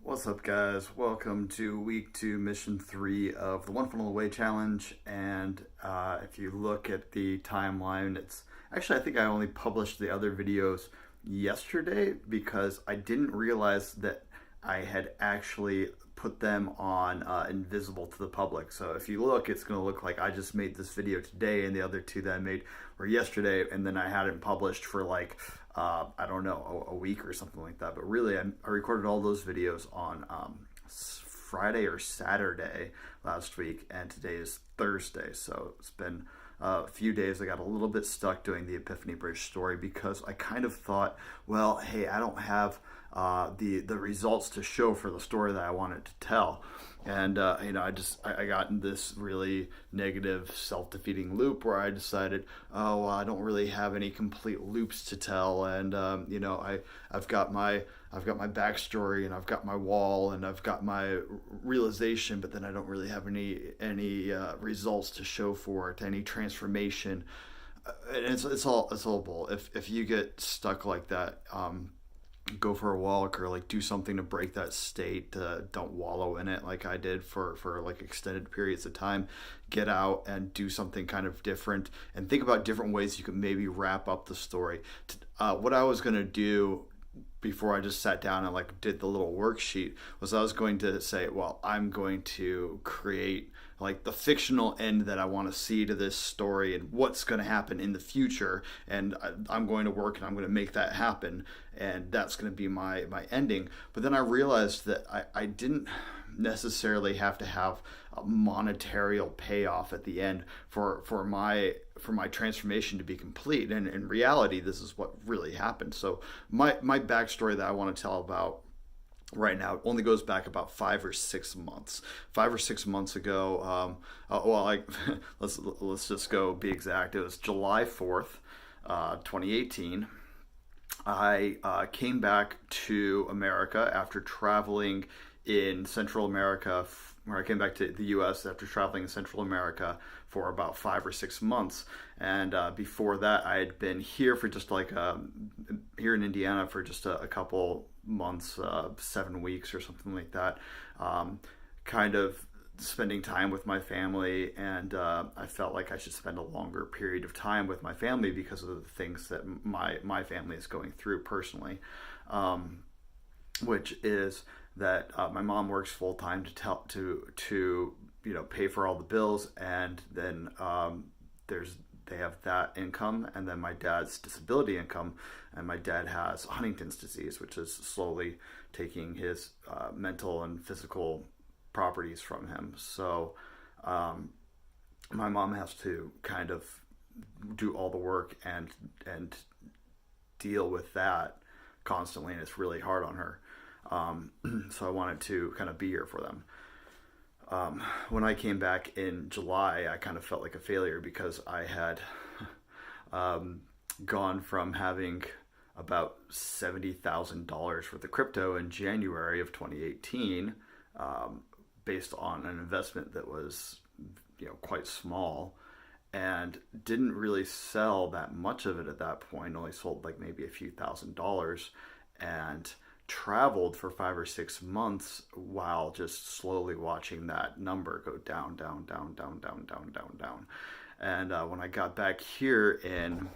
What's up, guys? Welcome to week two, mission three of the One Funnel Away challenge. And if you look at the timeline, it's actually, I think I only published the other videos yesterday because I didn't realize that I had actually put them on invisible to the public. So if you look, it's going to look like I just made this video today, and the other two that I made were yesterday, and then I hadn't published for like I don't know, a week or something like that. But really, I recorded all those videos on Friday or Saturday last week, and today is Thursday. So it's been a few days. I got a little bit stuck doing the Epiphany Bridge story because I kind of thought, well, hey, I don't have the results to show for the story that I wanted to tell. And I got in this really negative, self-defeating loop where I decided, oh, well, I don't really have any complete loops to tell, and I've got my backstory, and I've got my wall, and I've got my realization, but then I don't really have any results to show for it, any transformation. And it's all bull. If you get stuck like that, go for a walk or like do something to break that state. Don't wallow in it like I did for like extended periods of time. Get out and do something kind of different, and think about different ways you could maybe wrap up the story. What I was going to do before I just sat down and like did the little worksheet was I was going to say, well, I'm going to create like the fictional end that I want to see to this story and what's going to happen in the future, and I'm going to work and I'm going to make that happen, and that's going to be my ending. But then I realized that I didn't necessarily have to have a monetary payoff at the end for my transformation to be complete. And in reality, this is what really happened. So my backstory that I want to tell about right now only goes back about 5 or 6 months. 5 or 6 months ago, let's just go be exact. It was July 4th, 2018. I came back to America after traveling in Central America. I came back to the U.S. after traveling in Central America for about 5 or 6 months, and before that, I had been here for just like here in Indiana for just a couple months, 7 weeks or something like that, kind of spending time with my family, and I felt like I should spend a longer period of time with my family because of the things that my family is going through personally, which is that my mom works full time to pay for all the bills, and then they have that income, and then my dad's disability income, and my dad has Huntington's disease, which is slowly taking his mental and physical properties from him. So my mom has to kind of do all the work and deal with that constantly, and it's really hard on her. So I wanted to kind of be here for them. When I came back in July, I kind of felt like a failure because I had gone from having about $70,000 worth of crypto in January of 2018, based on an investment that was quite small, and didn't really sell that much of it at that point. Only sold like maybe a few $1,000s, and traveled for 5 or 6 months while just slowly watching that number go down. And when I got back here in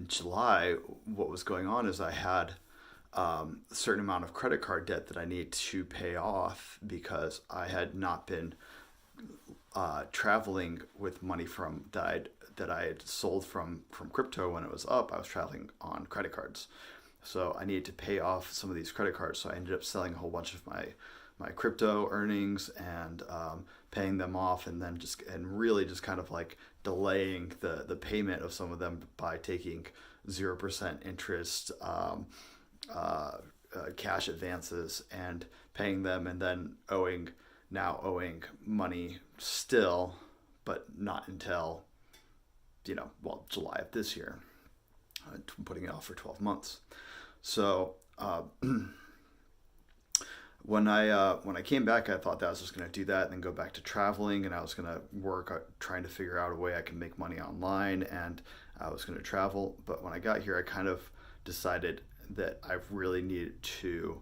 July, what was going on is I had a certain amount of credit card debt that I needed to pay off because I had not been traveling with money from that I had sold from crypto when it was up. I was traveling on credit cards. So I needed to pay off some of these credit cards. So I ended up selling a whole bunch of my crypto earnings and paying them off, and then really just kind of like delaying the payment of some of them by taking 0% interest cash advances and paying them, and then owing money still, but not until July of this year. I'm putting it off for 12 months. So when I came back, I thought that I was just going to do that and then go back to traveling, and I was going to work trying to figure out a way I can make money online, and I was going to travel. But when I got here, I kind of decided that I really needed to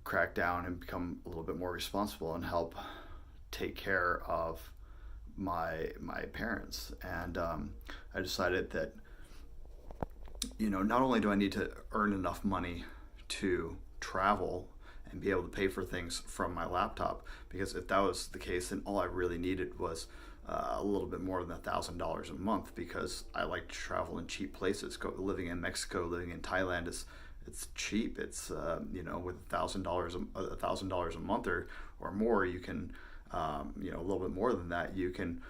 crack down and become a little bit more responsible and help take care of my parents. And I decided that, not only do I need to earn enough money to travel and be able to pay for things from my laptop, because if that was the case, then all I really needed was a little bit more than $1,000 a month, because I like to travel in cheap places. Living in Mexico, living in Thailand it's cheap. It's with $1,000 a month or more, you can a little bit more than that, you can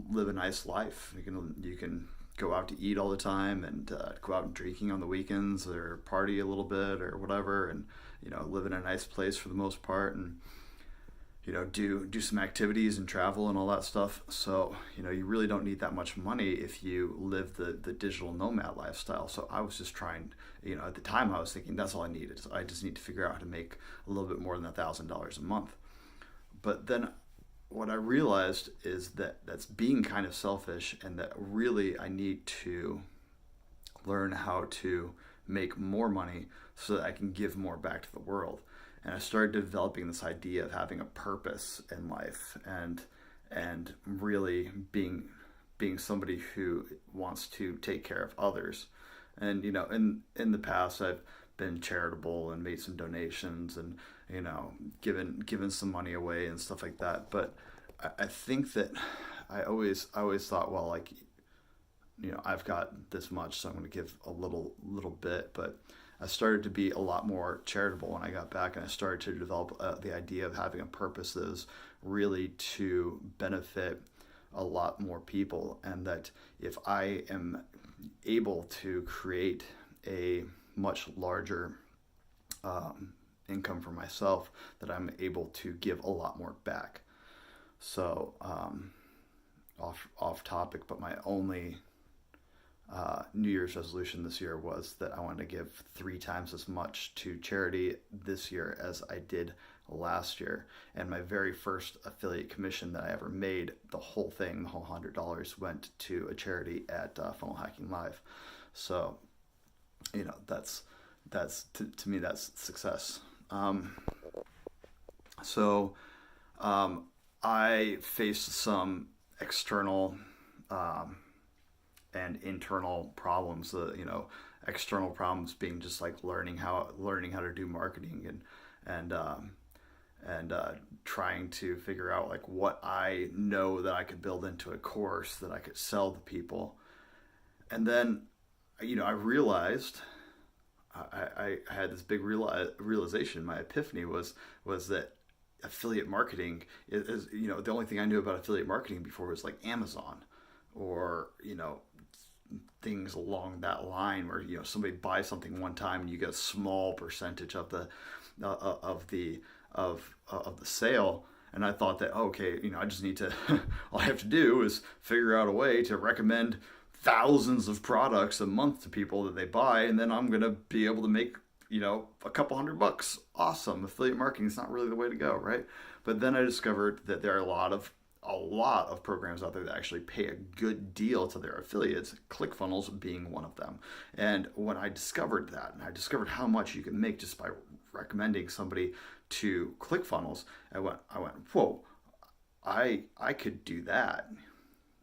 live a nice life. You can go out to eat all the time, and go out and drinking on the weekends, or party a little bit or whatever, and live in a nice place for the most part, and do some activities and travel and all that stuff. So you really don't need that much money if you live the digital nomad lifestyle. So I was just trying, at the time I was thinking that's all I needed. So I just need to figure out how to make a little bit more than $1,000 a month. But then what I realized is that that's being kind of selfish, and that really I need to learn how to make more money so that I can give more back to the world. And I started developing this idea of having a purpose in life, and really being somebody who wants to take care of others. And in the past I've been charitable and made some donations, and given some money away and stuff like that. But I think that I always thought, well, like, I've got this much, so I'm going to give a little bit. But I started to be a lot more charitable when I got back, and I started to develop the idea of having a purpose that is really to benefit a lot more people, and that if I am able to create a much larger income for myself, that I'm able to give a lot more back. So off topic, but my only New Year's resolution this year was that I wanted to give 3 times as much to charity this year as I did last year. And my very first affiliate commission that I ever made, the whole $100 went to a charity at Funnel Hacking Live. So that's to me, that's success. I faced some external and internal problems. External problems being just like learning how to do marketing, and trying to figure out like what I know that I could build into a course that I could sell to people. And then I realized, I had this big realization. My epiphany was that affiliate marketing is the only thing I knew about affiliate marketing before was like Amazon, or things along that line, where somebody buys something one time and you get a small percentage of the sale. And I thought that, okay, I just need to all I have to do is figure out a way to recommend thousands of products a month to people that they buy, and then I'm gonna be able to make a couple $100. Awesome. Affiliate marketing is not really the way to go, right? But then I discovered that there are a lot of programs out there that actually pay a good deal to their affiliates, ClickFunnels being one of them. And when I discovered that, and I discovered how much you can make just by recommending somebody to ClickFunnels, I went, whoa, I could do that.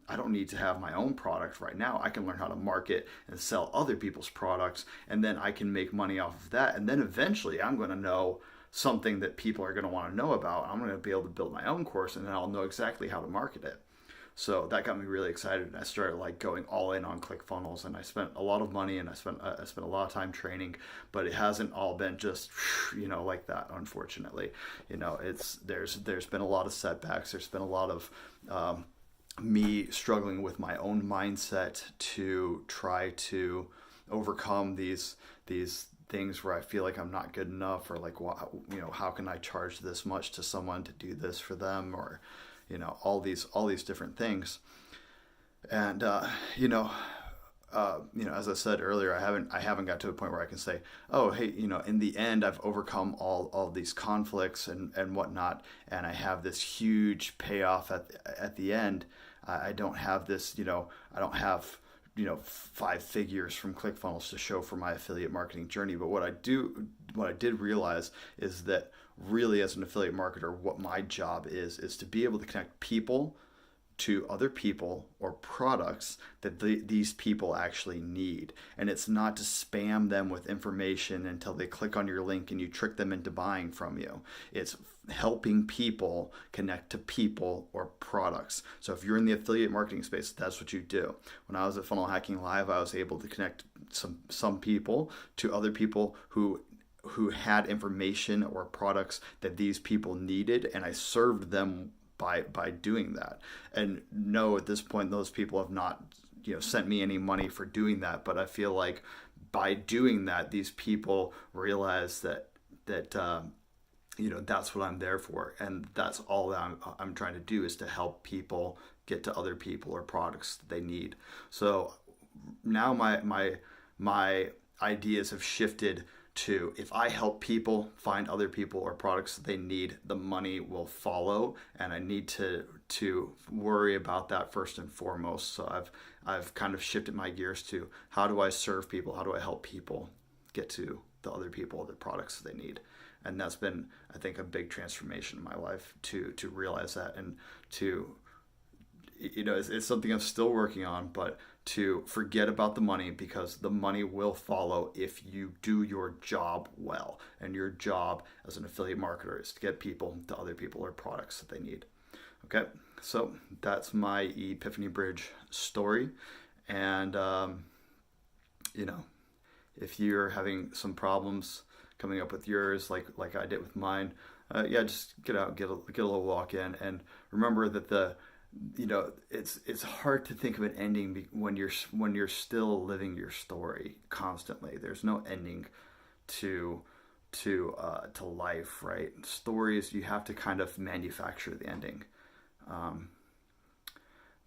I don't need to have my own product right now. I can learn how to market and sell other people's products, and then I can make money off of that. And then eventually I'm going to know something that people are going to want to know about. I'm going to be able to build my own course, and then I'll know exactly how to market it. So that got me really excited, and I started like going all in on ClickFunnels, and I spent a lot of money, and I spent a lot of time training, but it hasn't all been just like that, unfortunately. There's been a lot of setbacks. There's been a lot of me struggling with my own mindset to try to overcome these things where I feel like I'm not good enough, or like, how can I charge this much to someone to do this for them, or all these different things. And as I said earlier, I haven't got to a point where I can say, oh, hey, in the end, I've overcome all these conflicts and whatnot, and I have this huge payoff at the end. I don't have this, I don't have, 5 figures from ClickFunnels to show for my affiliate marketing journey. But what I did realize is that really, as an affiliate marketer, what my job is to be able to connect people to other people or products that these people actually need. And it's not to spam them with information until they click on your link and you trick them into buying from you. It's helping people connect to people or products. So if you're in the affiliate marketing space, that's what you do. When I was at Funnel Hacking Live, I was able to connect some people to other people who had information or products that these people needed, and I served them by doing that. And no, at this point, those people have not sent me any money for doing that, but I feel like by doing that, these people realize that that's what I'm there for, and that's all that I'm trying to do, is to help people get to other people or products that they need. So now my ideas have shifted to, if I help people find other people or products that they need, the money will follow, and I need to worry about that first and foremost. So I've kind of shifted my gears to, how do I serve people? How do I help people get to the other people, the products that they need? And that's been, I think, a big transformation in my life to realize that, and to, it's something I'm still working on, but to forget about the money, because the money will follow if you do your job well. And your job as an affiliate marketer is to get people to other people or products that they need. Okay, so that's my Epiphany Bridge story. And, if you're having some problems coming up with yours, like I did with mine, just get out, get a little walk in, and remember that it's hard to think of an ending when you're still living your story constantly. There's no ending to life, right? Stories, you have to kind of manufacture the ending,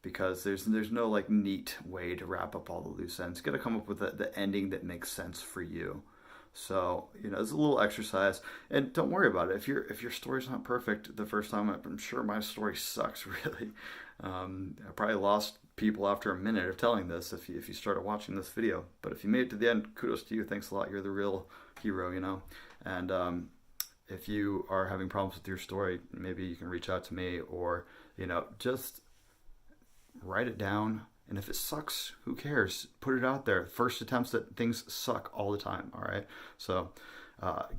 because there's no neat way to wrap up all the loose ends. You got to come up with the ending that makes sense for you. So, it's a little exercise, and don't worry about it. If your story's not perfect the first time, I'm sure my story sucks, really. I probably lost people after a minute of telling this if you started watching this video. But if you made it to the end, kudos to you. Thanks a lot. You're the real hero, And if you are having problems with your story, maybe you can reach out to me, or, just write it down. And if it sucks, who cares? Put it out there. First attempts at things suck all the time. All right. So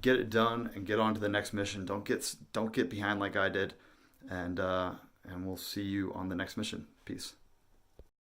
get it done and get on to the next mission. Don't get behind like I did. And we'll see you on the next mission. Peace.